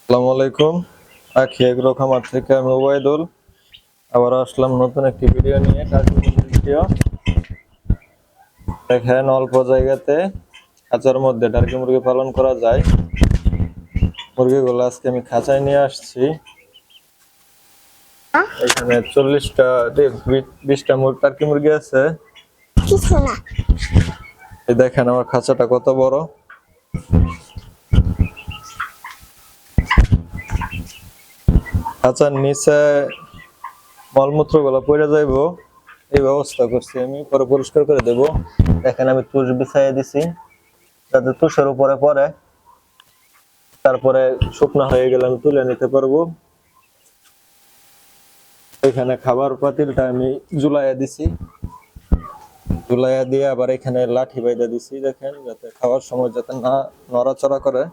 আসসালামু আলাইকুম। আখি এগ্রো খামার থেকে আমি ওবায়দুল আবার আসলাম নতুন একটি ভিডিও নিয়ে। টার্কি মুরগির ভিডিও। দেখেন অল্প জায়গাতে খাঁচার মধ্যে টার্কি মুরগি পালন করা যায়। মুরগিগুলো আজকে আমি খাঁচায় নিয়ে আসছি। এখানে 40টা 20টা টার্কি মুরগি আছে। এই দেখেন আমার খাঁচাটা কত বড়। খাঁচার নিচে মলমূত্র গুলো পড়ে যাইবো এই ব্যবস্থা করছি আমি, পরে পরিষ্কার করে দেব। দেখেন আমি তুষ বিছাইয়ে দিছি যাতে তুষের উপরে পড়ে, তারপরে শুকনো হয়ে গেলে আমি তুলে নিতে পারবো। এখানে খাবার পাতিলটা আমি ঝুলাইয়া দিছি, ঝুলাইয়া দিয়ে আবার এখানে লাঠি বাইদা দিছি, দেখেন যাতে খাওয়ার সময় যাতে না নড়াচড়া করে।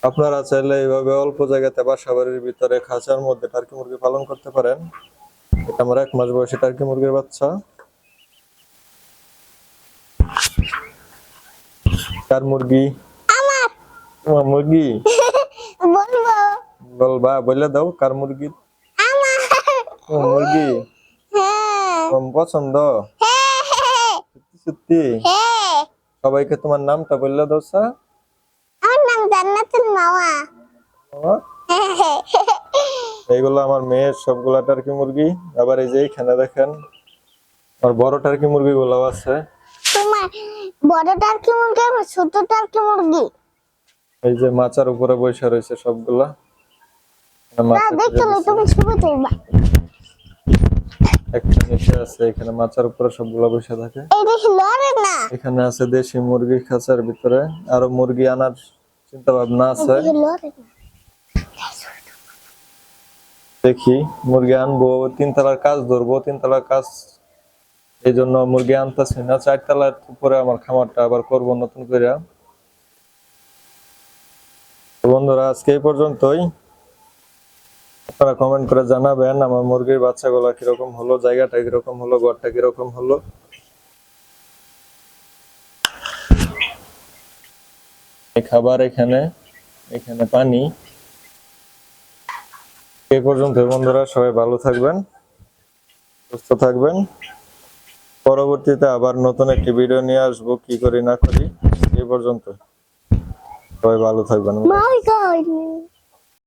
আপনারা চাইলে এইভাবে অল্প জায়গাতে বাসা বাড়ির ভিতরে খাঁচার মধ্যে টার্কি মুরগি পালন করতে পারেন। এটা আমার 1 মাস বয়সী টার্কি মুরগির বাচ্চা। কার মুরগি? আমার মুরগি। বলবো বলবা, বলে দাও কার মুরগি? তোমার মুরগি তোমার পছন্দ? সত্যি সত্যি? সবাইকে তোমার নামটা বললে দাও। আমার নাম জান্নাতুল মাওয়া। এইগুলো আমার মেয়ের সবগুলা টার্কি মুরগি। আবার এই যে এখানে দেখেন আর বড় টার্কি মুরগি গুলো আছে। তোমার বড় টার্কি মুরগি আর ছোট টার্কি মুরগি। এই যে মাচার উপরে বসে রয়েছে সবগুলা। না দেখো তুমি ছবি তুলবা। একটা নিচে আছে, এখানে মাচার উপরে সবগুলা বসে থাকে। এই দেখি লড়ে না। এখানে আছে দেশি মুরগি খাঁচার ভিতরে, আরো মুরগি আনার চিন্তা ভাবনা আছে। দেখি মুরগি আনবো, 3 তলার কাজ ধরবো, 3 তলার কাজ, এই জন্য মুরগি আনতেছি না। 4 তলার উপরে আমার খামারটা আবার করবো নতুন করে। বন্ধুরা আজকে এই পর্যন্তই। আপনারা কমেন্ট করে জানাবেন আমার মুরগির বাচ্চাগুলো কিরকম হলো, জায়গাটা কিরকম হলো, ঘরটা কিরকম হলো। খাবার এখানে, এখানে পানি। এই পর্যন্ত বন্ধুরা, সবাই ভালো থাকবেন, সুস্থ থাকবেন। পরবর্তীতে আবার নতুন একটি ভিডিও নিয়ে আসবো, কি করি না করি। এই পর্যন্ত সবাই ভালো থাকবেন।